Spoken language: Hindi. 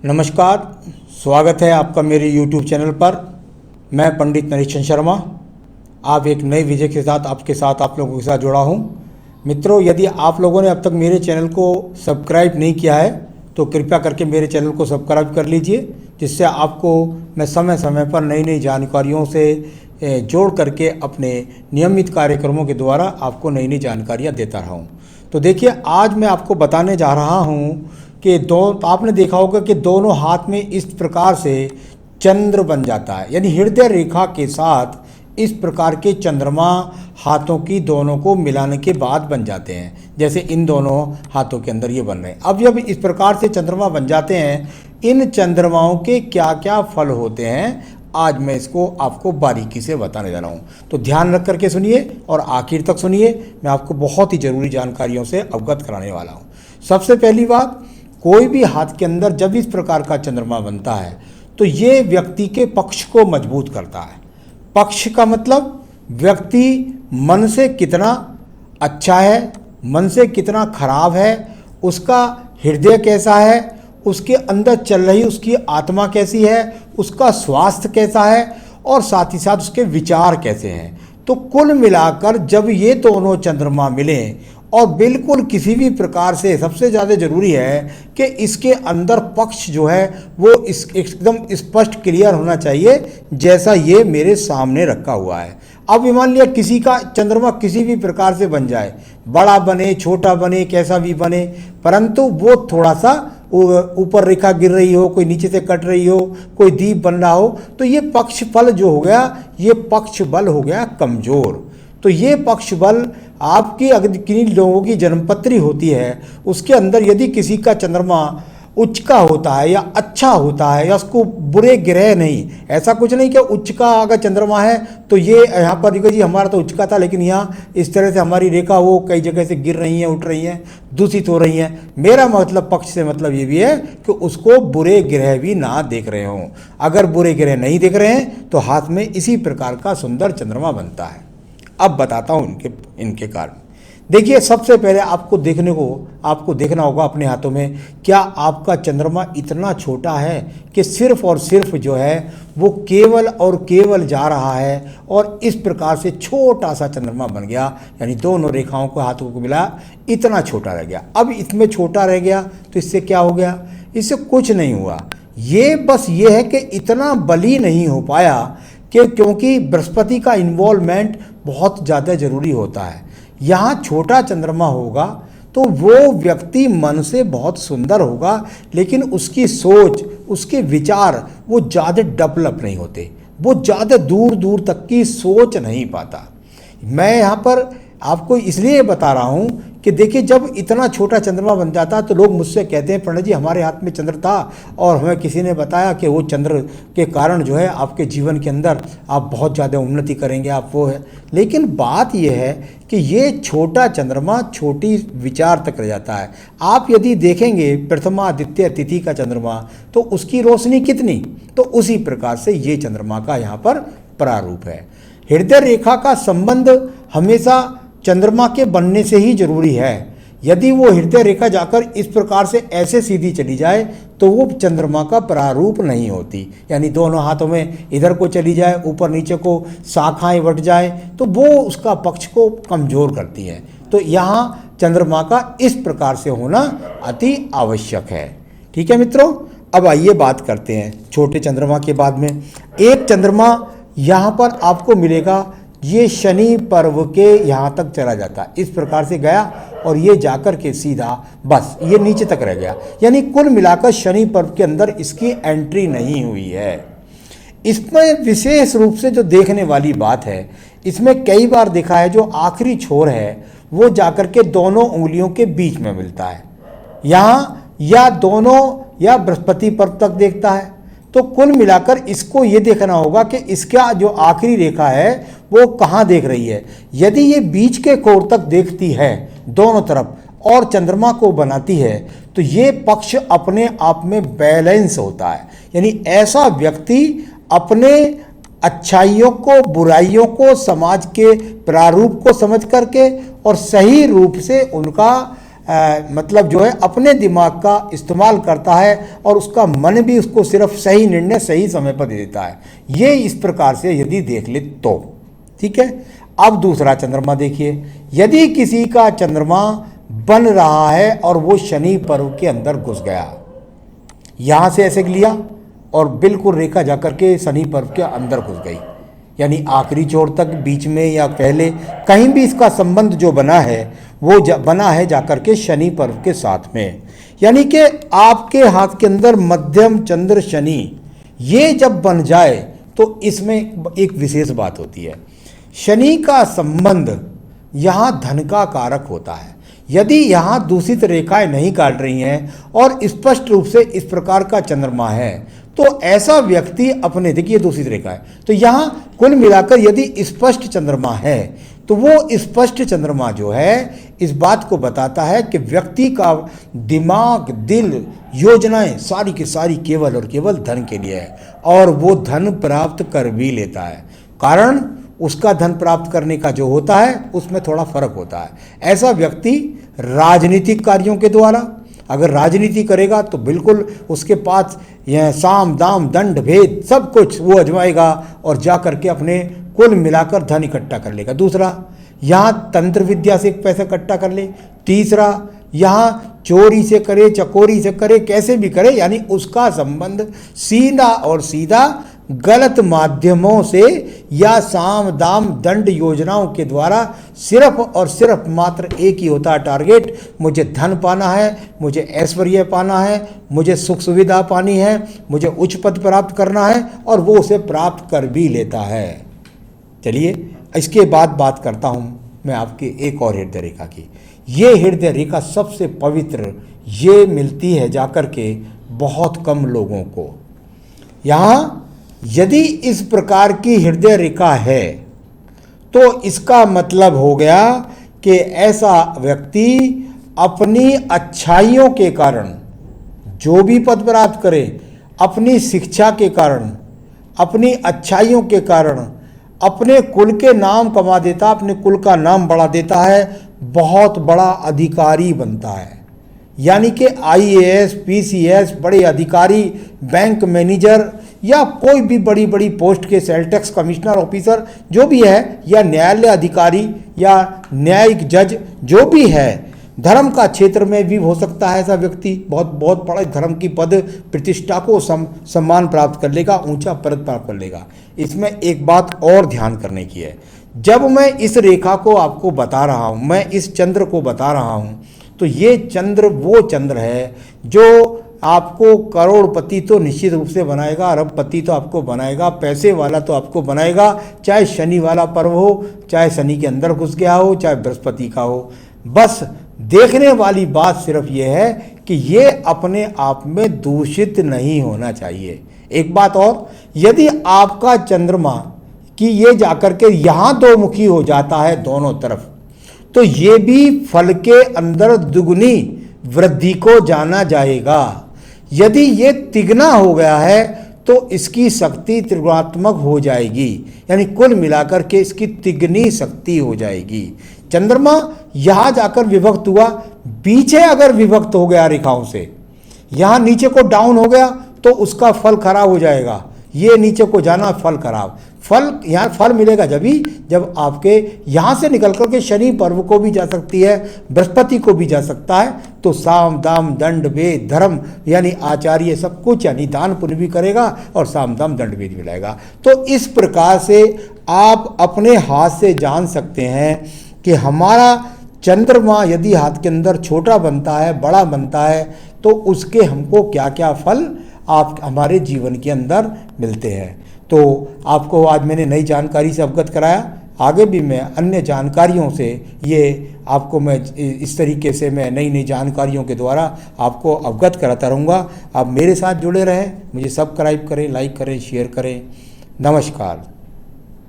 नमस्कार, स्वागत है आपका मेरे YouTube चैनल पर। मैं पंडित नरेशन शर्मा आप एक नए विषय के साथ आप लोगों के साथ जुड़ा हूं। मित्रों, यदि आप लोगों ने अब तक मेरे चैनल को सब्सक्राइब नहीं किया है तो कृपया करके मेरे चैनल को सब्सक्राइब कर लीजिए, जिससे आपको मैं समय समय पर नई नई जानकारियों से जोड़ करके अपने नियमित कार्यक्रमों के द्वारा आपको नई नई जानकारियाँ देता रहा हूँ। तो देखिए, आज मैं आपको बताने जा रहा हूँ कि आपने देखा होगा कि दोनों हाथ में इस प्रकार से चंद्र बन जाता है, यानी हृदय रेखा के साथ इस प्रकार के चंद्रमा हाथों की दोनों को मिलाने के बाद बन जाते हैं। जैसे इन दोनों हाथों के अंदर ये बन रहे हैं। अब जब इस प्रकार से चंद्रमा बन जाते हैं, इन चंद्रमाओं के क्या क्या फल होते हैं, आज मैं इसको आपको बारीकी से बताने जा रहा हूँ। तो ध्यान रख करके सुनिए और आखिर तक सुनिए। मैं आपको बहुत ही ज़रूरी जानकारियों से अवगत कराने वाला हूँ। सबसे पहली बात, कोई भी हाथ के अंदर जब इस प्रकार का चंद्रमा बनता है तो ये व्यक्ति के पक्ष को मजबूत करता है। पक्ष का मतलब व्यक्ति मन से कितना अच्छा है, मन से कितना खराब है, उसका हृदय कैसा है, उसके अंदर चल रही उसकी आत्मा कैसी है, उसका स्वास्थ्य कैसा है और साथ ही साथ उसके विचार कैसे हैं। तो कुल मिलाकर जब ये दोनों चंद्रमा मिलें और बिल्कुल किसी भी प्रकार से सबसे ज़्यादा ज़रूरी है कि इसके अंदर पक्ष जो है वो एकदम स्पष्ट क्लियर होना चाहिए, जैसा ये मेरे सामने रखा हुआ है। अब मान लिया किसी का चंद्रमा किसी भी प्रकार से बन जाए, बड़ा बने, छोटा बने, कैसा भी बने, परंतु वो थोड़ा सा ऊपर रेखा गिर रही हो, कोई नीचे से कट रही हो, कोई दीप बन रहा हो, तो ये पक्ष फल जो हो गया, ये पक्ष बल हो गया कमज़ोर। तो ये पक्ष बल आपकी अगर किन्हीं लोगों की जन्मपत्री होती है, उसके अंदर यदि किसी का चंद्रमा उच्च का होता है या अच्छा होता है या उसको बुरे ग्रह नहीं, ऐसा कुछ नहीं कि उच्च का अगर चंद्रमा है तो ये यहाँ पर देखो जी हमारा तो उच्च का था, लेकिन यहाँ इस तरह से हमारी रेखा वो कई जगह से गिर रही हैं, उठ रही हैं, दूषित हो रही हैं। मेरा मतलब पक्ष से मतलब ये भी है कि उसको बुरे ग्रह भी ना देख रहे हों। अगर बुरे ग्रह नहीं देख रहे हैं तो हाथ में इसी प्रकार का सुंदर चंद्रमा बनता है। अब बताता हूँ इनके कारण। देखिए, सबसे पहले आपको देखना होगा अपने हाथों में, क्या आपका चंद्रमा इतना छोटा है कि सिर्फ और सिर्फ जो है वो केवल और केवल जा रहा है और इस प्रकार से छोटा सा चंद्रमा बन गया, यानी दोनों रेखाओं को हाथों को मिला इतना छोटा रह गया। अब इसमें छोटा रह गया तो इससे क्या हो गया? इससे कुछ नहीं हुआ। ये बस ये है कि इतना बली नहीं हो पाया क्योंकि बृहस्पति का इन्वॉल्वमेंट बहुत ज़्यादा ज़रूरी होता है। यहाँ छोटा चंद्रमा होगा तो वो व्यक्ति मन से बहुत सुंदर होगा, लेकिन उसकी सोच, उसके विचार वो ज़्यादा डेवलप नहीं होते, वो ज़्यादा दूर दूर तक की सोच नहीं पाता। मैं यहाँ पर आपको इसलिए बता रहा हूँ कि देखिए, जब इतना छोटा चंद्रमा बन जाता है तो लोग मुझसे कहते हैं, पंडित जी हमारे हाथ में चंद्र था और हमें किसी ने बताया कि वो चंद्र के कारण जो है आपके जीवन के अंदर आप बहुत ज़्यादा उन्नति करेंगे, आप वो है। लेकिन बात यह है कि ये छोटा चंद्रमा छोटी विचार तक रह जाता है। आप यदि देखेंगे प्रथमा द्वितीय तिथि का चंद्रमा तो उसकी रोशनी कितनी, तो उसी प्रकार से ये चंद्रमा का यहाँ पर प्रारूप है। हृदय रेखा का संबंध हमेशा चंद्रमा के बनने से ही जरूरी है। यदि वो हृदय रेखा जाकर इस प्रकार से ऐसे सीधी चली जाए तो वो चंद्रमा का प्रारूप नहीं होती, यानी दोनों हाथों में इधर को चली जाए, ऊपर नीचे को शाखाएं बट जाए, तो वो उसका पक्ष को कमजोर करती है। तो यहाँ चंद्रमा का इस प्रकार से होना अति आवश्यक है। ठीक है मित्रों, अब आइए बात करते हैं छोटे चंद्रमा के बाद में। एक चंद्रमा यहाँ पर आपको मिलेगा, ये शनि पर्व के यहाँ तक चला जाता, इस प्रकार से गया और ये जाकर के सीधा बस ये नीचे तक रह गया, यानी कुल मिलाकर शनि पर्व के अंदर इसकी एंट्री नहीं हुई है। इसमें विशेष रूप से जो देखने वाली बात है, इसमें कई बार देखा है जो आखिरी छोर है वो जाकर के दोनों उंगलियों के बीच में मिलता है, यहाँ या दोनों या बृहस्पति पर्व तक देखता है। तो कुल मिलाकर इसको ये देखना होगा कि इसका जो आखिरी रेखा है वो कहाँ देख रही है। यदि ये बीच के कोर तक देखती है दोनों तरफ और चंद्रमा को बनाती है तो ये पक्ष अपने आप में बैलेंस होता है, यानी ऐसा व्यक्ति अपने अच्छाइयों को, बुराइयों को, समाज के प्रारूप को समझ करके और सही रूप से उनका मतलब जो है अपने दिमाग का इस्तेमाल करता है और उसका मन भी उसको सिर्फ सही निर्णय सही समय पर दे देता है। ये इस प्रकार से यदि देख ले तो ठीक है। अब दूसरा चंद्रमा देखिए, यदि किसी का चंद्रमा बन रहा है और वो शनि पर्व के अंदर घुस गया, यहाँ से ऐसे लिया और बिल्कुल रेखा जाकर के शनि पर्व के अंदर घुस गई, यानी आखिरी छोर तक, बीच में या पहले कहीं भी इसका संबंध जो बना है वो बना है जाकर के शनि पर्व के साथ में। यानी कि आपके हाथ के अंदर मध्यम चंद्र शनि ये जब बन जाए तो इसमें एक विशेष बात होती है। शनि का संबंध यहाँ धन का कारक होता है। यदि यहाँ दूषित रेखाएं नहीं काट रही हैं और स्पष्ट रूप से इस प्रकार का चंद्रमा है तो ऐसा व्यक्ति अपने, देखिए दूषित रेखा है, तो यहाँ कुल मिलाकर यदि स्पष्ट चंद्रमा है तो वो स्पष्ट चंद्रमा जो है इस बात को बताता है कि व्यक्ति का दिमाग, दिल, योजनाएं सारी की सारी केवल और केवल धन के लिए है और वो धन प्राप्त कर भी लेता है। कारण उसका धन प्राप्त करने का जो होता है उसमें थोड़ा फर्क होता है। ऐसा व्यक्ति राजनीतिक कार्यों के द्वारा अगर राजनीति करेगा तो बिल्कुल उसके पास यह साम दाम दंड भेद सब कुछ वो आजमाएगा और जा करके अपने कुल मिलाकर धन इकट्ठा कर लेगा। दूसरा, यहाँ तंत्र विद्या से पैसा इकट्ठा कर ले। तीसरा, यहाँ चोरी से करे, चकोरी से करे, कैसे भी करे, यानी उसका संबंध सीधा और सीधा गलत माध्यमों से या साम दाम दंड योजनाओं के द्वारा सिर्फ और सिर्फ मात्र एक ही होता है टारगेट, मुझे धन पाना है, मुझे ऐश्वर्य पाना है, मुझे सुख सुविधा पानी है, मुझे उच्च पद प्राप्त करना है और वो उसे प्राप्त कर भी लेता है। चलिए इसके बाद बात करता हूँ मैं आपकी एक और हृदय रेखा की। ये हृदय रेखा सबसे पवित्र ये मिलती है जाकर के बहुत कम लोगों को। यहाँ यदि इस प्रकार की हृदय रेखा है तो इसका मतलब हो गया कि ऐसा व्यक्ति अपनी अच्छाइयों के कारण जो भी पद प्राप्त करे, अपनी शिक्षा के कारण, अपनी अच्छाइयों के कारण अपने कुल के नाम कमा देता, अपने कुल का नाम बढ़ा देता है, बहुत बड़ा अधिकारी बनता है। यानी कि IAS, PCS, बड़े अधिकारी, बैंक मैनेजर या कोई भी बड़ी बड़ी पोस्ट के सेल टैक्स कमिश्नर ऑफिसर जो भी है, या न्यायालय अधिकारी या न्यायिक जज जो भी है, धर्म का क्षेत्र में भी हो सकता है ऐसा व्यक्ति, बहुत बहुत बड़ा धर्म की पद प्रतिष्ठा को सम्मान प्राप्त कर लेगा, ऊंचा पद प्राप्त कर लेगा। इसमें एक बात और ध्यान करने की है, जब मैं इस रेखा को आपको बता रहा हूँ, मैं इस चंद्र को बता रहा हूँ, तो ये चंद्र वो चंद्र है जो आपको करोड़पति तो निश्चित रूप से बनाएगा, अरबपति तो आपको बनाएगा, पैसे वाला तो आपको बनाएगा, चाहे शनि वाला पर्व हो, चाहे शनि के अंदर घुस गया हो, चाहे बृहस्पति का हो। बस देखने वाली बात सिर्फ ये है कि ये अपने आप में दूषित नहीं होना चाहिए। एक बात और, यदि आपका चंद्रमा कि ये जाकर के यहाँ दो मुखी हो जाता है दोनों तरफ, तो ये भी फल के अंदर दुगनी वृद्धि को जाना जाएगा। यदि ये तिगना हो गया है तो इसकी शक्ति त्रिगुणात्मक हो जाएगी, यानी कुल मिलाकर के इसकी तिगनी शक्ति हो जाएगी। चंद्रमा यहाँ जाकर विभक्त हुआ, पीछे अगर विभक्त हो गया रेखाओं से, यहाँ नीचे को डाउन हो गया तो उसका फल खराब हो जाएगा। ये नीचे को जाना फल खराब, फल यहाँ फल मिलेगा जब आपके यहाँ से निकल कर के शनि पर्व को भी जा सकती है, बृहस्पति को भी जा सकता है, तो साम दाम दंड भेद धर्म यानी आचार्य सब कुछ, यानी दान पुण्य भी करेगा और साम दाम दंड भेद मिलेगा। तो इस प्रकार से आप अपने हाथ से जान सकते हैं कि हमारा चंद्रमा यदि हाथ के अंदर छोटा बनता है, बड़ा बनता है, तो उसके हमको क्या क्या फल आप हमारे जीवन के अंदर मिलते हैं। तो आपको आज मैंने नई जानकारी से अवगत कराया, आगे भी मैं अन्य जानकारियों से ये आपको मैं इस तरीके से मैं नई नई जानकारियों के द्वारा आपको अवगत कराता रहूँगा। आप मेरे साथ जुड़े रहें, मुझे सब्सक्राइब करें, लाइक करें, शेयर करें। नमस्कार।